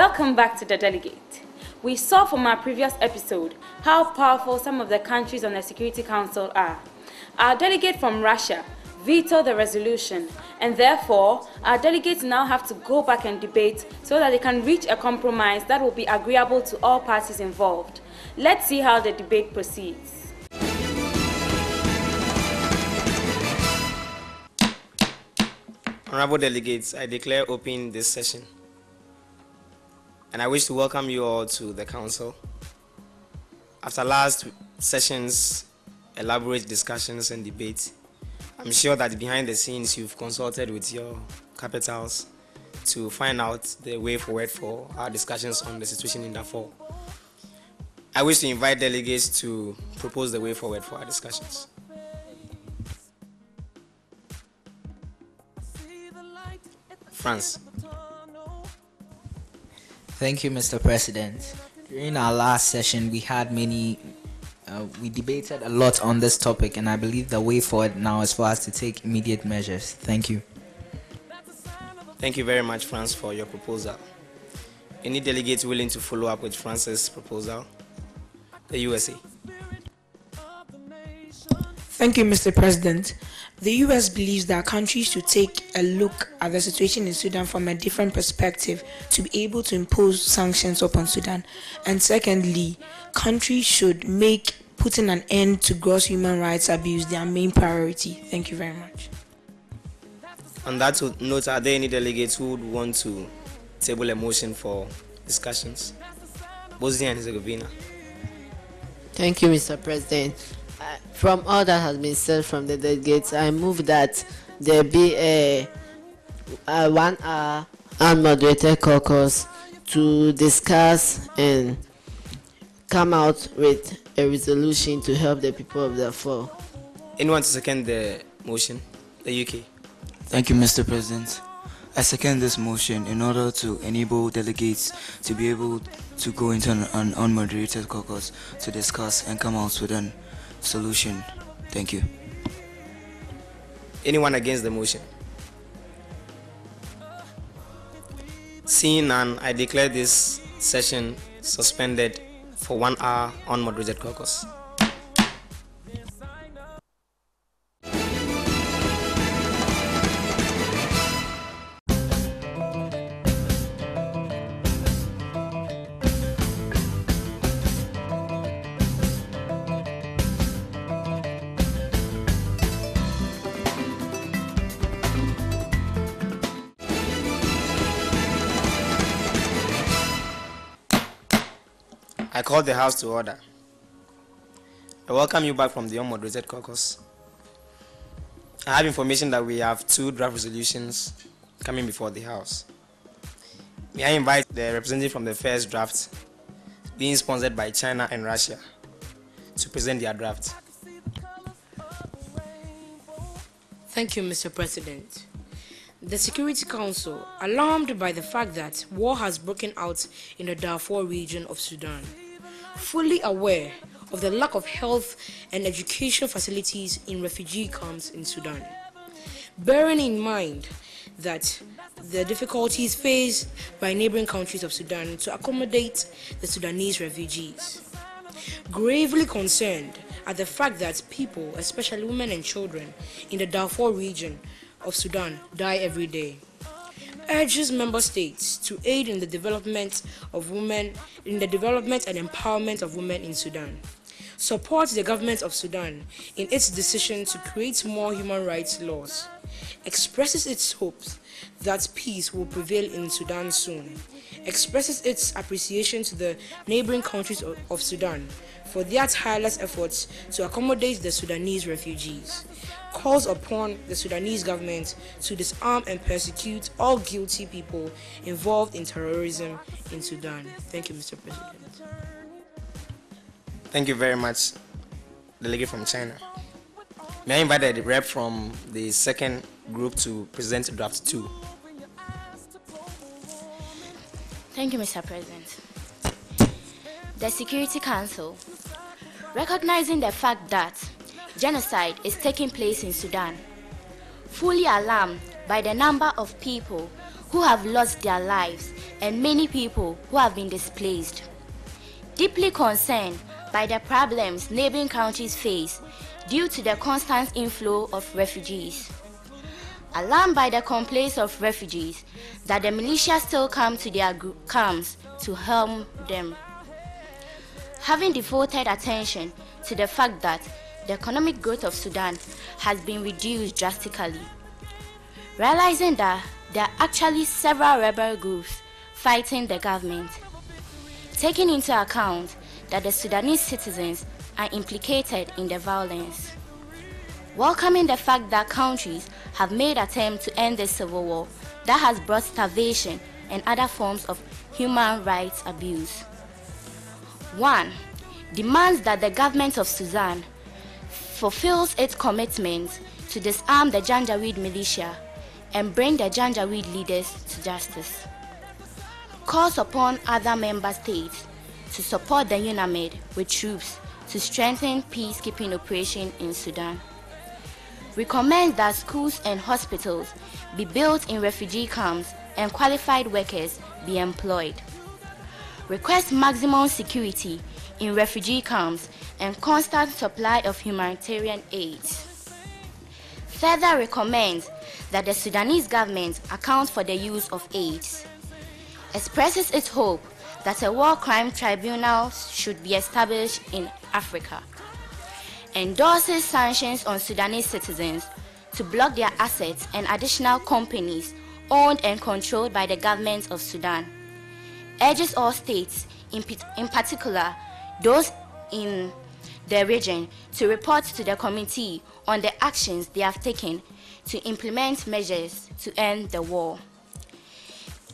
Welcome back to the Delegate. We saw from our previous episode how powerful some of the countries on the Security Council are. Our delegate from Russia vetoed the resolution, and therefore our delegates now have to go back and debate so that they can reach a compromise that will be agreeable to all parties involved. Let's see how the debate proceeds. Honorable delegates, I declare open this session. And I wish to welcome you all to the Council. After last session's elaborate discussions and debates, I'm sure that behind the scenes you've consulted with your capitals to find out the way forward for our discussions on the situation in Darfur. I wish to invite delegates to propose the way forward for our discussions. France. Thank you, Mr. President. During our last session, we debated a lot on this topic, and I believe the way forward now is for us to take immediate measures. Thank you. Thank you very much, France, for your proposal. Any delegates willing to follow up with France's proposal? The USA. Thank you, Mr. President. The US believes that countries should take a look at the situation in Sudan from a different perspective to be able to impose sanctions upon Sudan. And secondly, countries should make putting an end to gross human rights abuse their main priority. Thank you very much. On that note, are there any delegates who would want to table a motion for discussions? Bosnia and Herzegovina. Thank you, Mr. President. From all that has been said from the delegates, I move that there be a 1 hour unmoderated caucus to discuss and come out with a resolution to help the people of Darfur. Anyone to second the motion? The UK. Thank you, Mr. President. I second this motion in order to enable delegates to be able to go into an unmoderated caucus to discuss and come out with a solution. Thank you. Anyone against the motion? Seeing none, I declare this session suspended for 1 hour unmoderated caucus. I call the House to order. I welcome you back from the unmoderated caucus. I have information that we have 2 draft resolutions coming before the House. May I invite the representative from the first draft, being sponsored by China and Russia, to present their draft. Thank you, Mr. President. The Security Council, alarmed by the fact that war has broken out in the Darfur region of Sudan, fully aware of the lack of health and education facilities in refugee camps in Sudan, bearing in mind that the difficulties faced by neighboring countries of Sudan to accommodate the Sudanese refugees, gravely concerned at the fact that people, especially women and children, in the Darfur region of Sudan die every day, urges member states to aid in the development of women, in the development and empowerment of women in Sudan, supports the government of Sudan in its decision to create more human rights laws, expresses its hopes that peace will prevail in Sudan soon, expresses its appreciation to the neighboring countries of Sudan for their tireless efforts to accommodate the Sudanese refugees, calls upon the Sudanese government to disarm and persecute all guilty people involved in terrorism in Sudan. Thank you, Mr. President. Thank you very much, delegate from China. May I invite the rep from the second group to present draft 2? Thank you, Mr. President. The Security Council, recognizing the fact that genocide is taking place in Sudan, fully alarmed by the number of people who have lost their lives and many people who have been displaced. Deeply concerned by the problems neighboring countries face due to the constant inflow of refugees. Alarmed by the complaints of refugees that the militia still come to their camps to harm them. Having devoted attention to the fact that the economic growth of Sudan has been reduced drastically. Realizing that there are actually several rebel groups fighting the government. Taking into account that the Sudanese citizens are implicated in the violence. Welcoming the fact that countries have made attempts to end the civil war that has brought starvation and other forms of human rights abuse. 1. Demands that the government of Sudan fulfills its commitment to disarm the Janjaweed militia and bring the Janjaweed leaders to justice. Calls upon other member states to support the UNAMID with troops to strengthen peacekeeping operation in Sudan. Recommends that schools and hospitals be built in refugee camps and qualified workers be employed. Requests maximum security in refugee camps and constant supply of humanitarian aid. Further recommends that the Sudanese government account for the use of aid. Expresses its hope that a war crime tribunal should be established in Africa. Endorses sanctions on Sudanese citizens to block their assets and additional companies owned and controlled by the government of Sudan. Urges all states, in particular those in the region, to report to the committee on the actions they have taken to implement measures to end the war.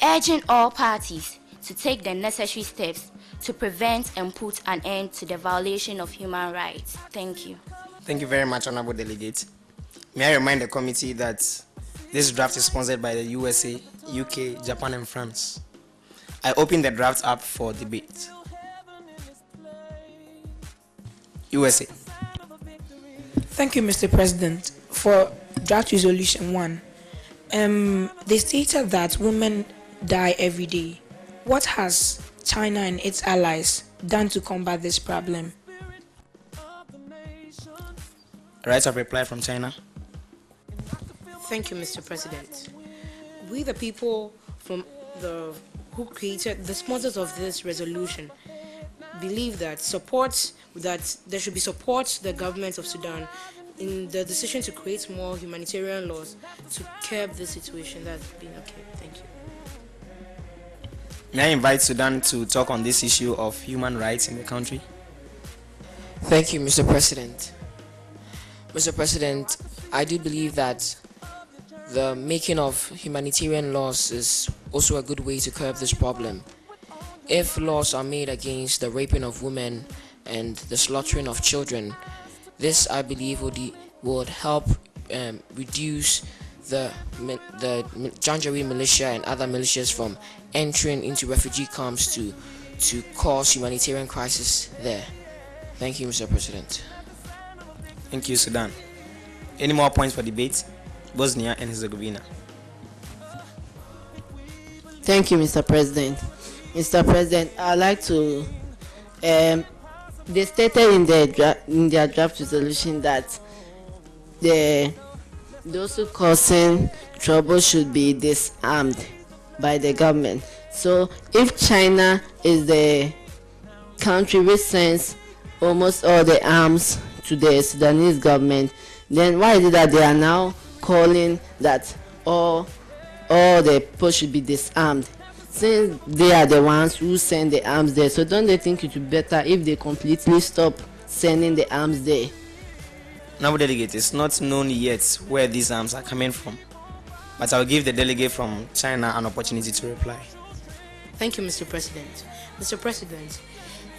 Urging all parties to take the necessary steps to prevent and put an end to the violation of human rights. Thank you. Thank you very much, Honorable Delegate. May I remind the committee that this draft is sponsored by the USA, UK, Japan, and France. I open the draft up for debate. USA. Thank you, Mr. President. For draft resolution 1, they stated that women die every day. What has China and its allies done to combat this problem? Right of reply from China. Thank you, Mr. President. We, the people who created the sponsors of this resolution, believe that there should be support to the government of Sudan in the decision to create more humanitarian laws to curb the situation. That's been okay. Thank you. May I invite Sudan to talk on this issue of human rights in the country? Thank you, Mr. President. Mr. President, I do believe that the making of humanitarian laws is also a good way to curb this problem. If laws are made against the raping of women and the slaughtering of children, this, I believe, would help reduce the Janjaweed militia and other militias from entering into refugee camps to cause humanitarian crisis there. Thank you, Mr. President. Thank you, Sudan. Any more points for debate? Bosnia and Herzegovina. Thank you, Mr. President. Mr. President, I'd like to they stated in their draft resolution that those who causing trouble should be disarmed by the government. So if China is the country which sends almost all the arms to the Sudanese government, then why is it that they are now calling that all the people should be disarmed, since they are the ones who send the arms there? So don't they think it would be better if they completely stop sending the arms there? Now, delegate, it's not known yet where these arms are coming from, but I'll give the delegate from China an opportunity to reply. Thank you, Mr. President. Mr. President,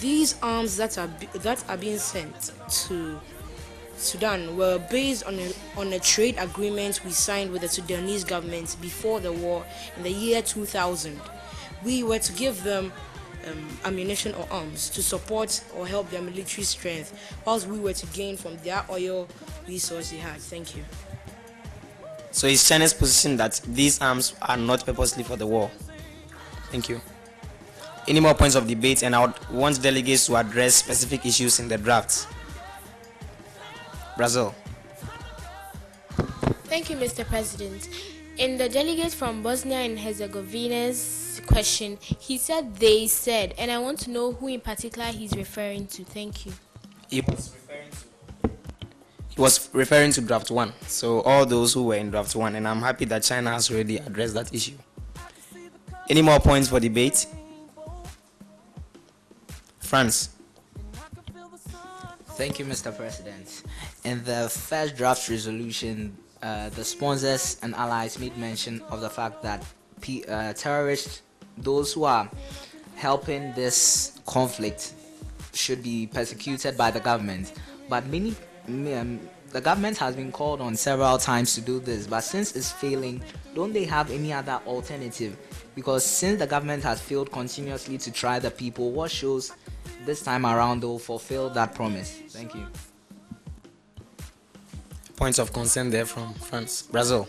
these arms that are being sent to Sudan were based on a trade agreement we signed with the Sudanese government before the war in the year 2000. We were to give them ammunition or arms to support or help their military strength, whilst we were to gain from their oil resource they had. Thank you. So is China's position that these arms are not purposely for the war? Thank you. Any more points of debate? And I would want delegates to address specific issues in the draft. Brazil. Thank you, Mr. President. In the delegate from Bosnia and Herzegovina's question, he said they said, and I want to know who in particular he's referring to. Thank you. He was referring to draft 1. So all those who were in draft 1, and I'm happy that China has already addressed that issue. Any more points for debate? France. Thank you, Mr. President. In the first draft resolution, the sponsors and allies made mention of the fact that terrorists, those who are helping this conflict, should be persecuted by the government. But the government has been called on several times to do this, but since it's failing, don't they have any other alternative? Because since the government has failed continuously to try the people, what shows this time around they'll fulfill that promise? Thank you. Points of concern there from France. Brazil.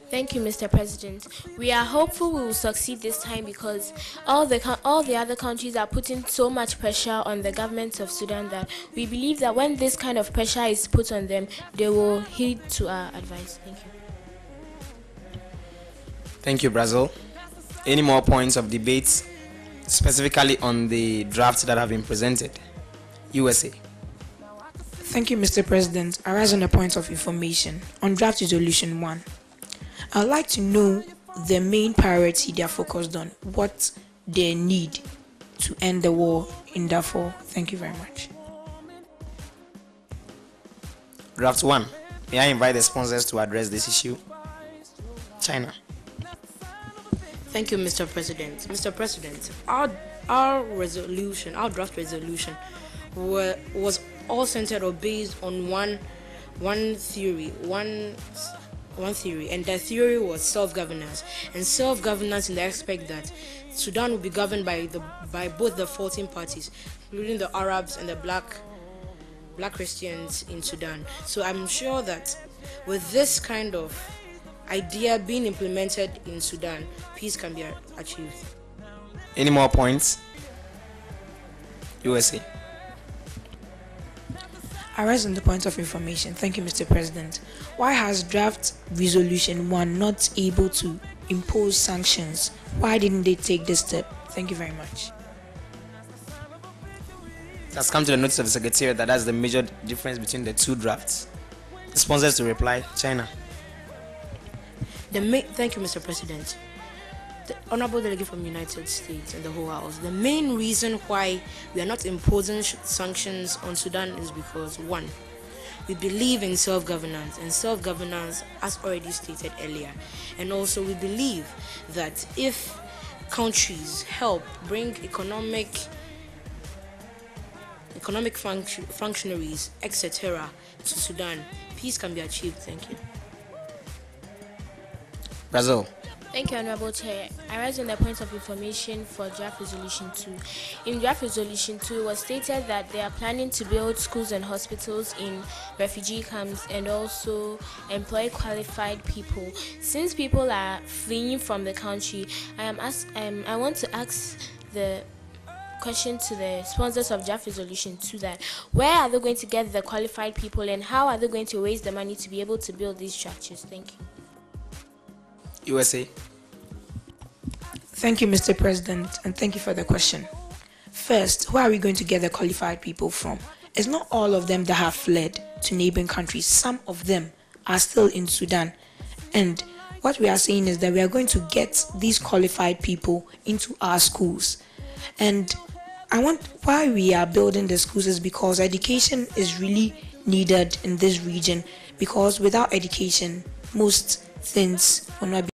Thank you, Mr. President. We are hopeful we will succeed this time because all the other countries are putting so much pressure on the government of Sudan that we believe that when this kind of pressure is put on them, they will heed to our advice. Thank you. Thank you, Brazil. Any more points of debate, specifically on the drafts that have been presented? USA. Thank you, Mr. President. I rise on the point of information on draft resolution 1. I would like to know the main priority they are focused on, what they need to end the war in Darfur. Thank you very much. Draft 1. May I invite the sponsors to address this issue? China. Thank you, Mr. President. Mr. President, our draft resolution was all centered or based on one theory, and that theory was self-governance, and self-governance in the aspect that Sudan will be governed by both the 14 parties, including the Arabs and the black Christians in Sudan. So I'm sure that with this kind of idea being implemented in Sudan, peace can be achieved. Any more points? USA. I rise on the point of information. Thank you, Mr. President. Why has draft resolution 1 not able to impose sanctions? Why didn't they take this step? Thank you very much. It has come to the notice of the Secretariat that that's the major difference between the two drafts. The sponsors to reply, China. Thank you, Mr. President. The Honorable Delegate from the United States and the whole House, the main reason why we are not imposing sanctions on Sudan is because, 1, we believe in self-governance, and self-governance as already stated earlier. And also we believe that if countries help bring economic functionaries, etc., to Sudan, peace can be achieved. Thank you. Brazil. Thank you, Honorable Chair. I rise on the point of information for draft resolution 2. In draft resolution 2, it was stated that they are planning to build schools and hospitals in refugee camps and also employ qualified people. Since people are fleeing from the country, I want to ask the question to the sponsors of draft resolution 2 that where are they going to get the qualified people and how are they going to raise the money to be able to build these structures? Thank you. USA. Thank you, Mr. President, and thank you for the question. First, where are we going to get the qualified people from? It's not all of them that have fled to neighboring countries. Some of them are still in Sudan. And what we are saying is that we are going to get these qualified people into our schools. And why we are building the schools is because education is really needed in this region, because without education, most things will not be